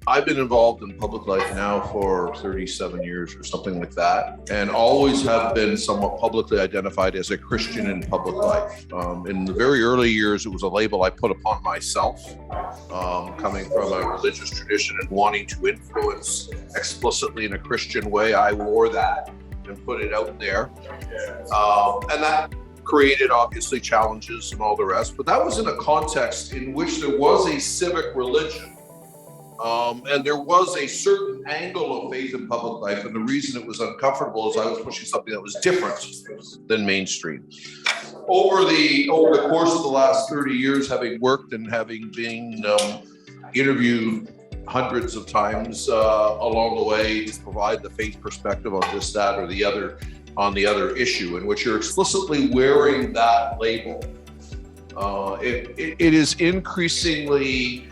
I've been involved in public life now for 37 years or something like that, and always have been somewhat publicly identified as a Christian in public life. In the very early years, it was a label I put upon myself, coming from a religious tradition and wanting to influence explicitly in a Christian way. I wore that and put it out there. And that created obviously challenges and all the rest, but that was in a context in which there was a civic religion. And there was a certain angle of faith in public life, and the reason it was uncomfortable is I was pushing something that was different than mainstream. Over the course of the last 30 years, having worked and having been interviewed hundreds of times along the way to provide the faith perspective on this, that, or the other, on the other issue, in which you're explicitly wearing that label, it is increasingly.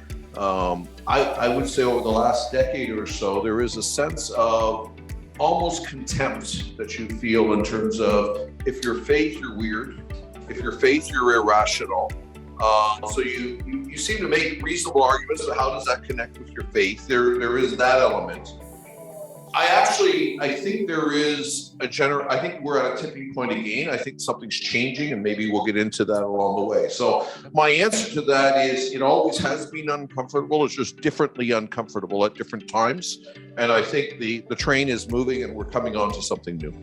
I would say over the last decade or so, there is a sense of almost contempt that you feel in terms of, if your faith, you're weird. If your faith, you're irrational. So you seem to make reasonable arguments about how does that connect with your faith. There is that element. I think there is I think we're at a tipping point again. I think something's changing, and maybe we'll get into that along the way. So my answer to that is it always has been uncomfortable. It's just differently uncomfortable at different times. And I think the train is moving and we're coming on to something new.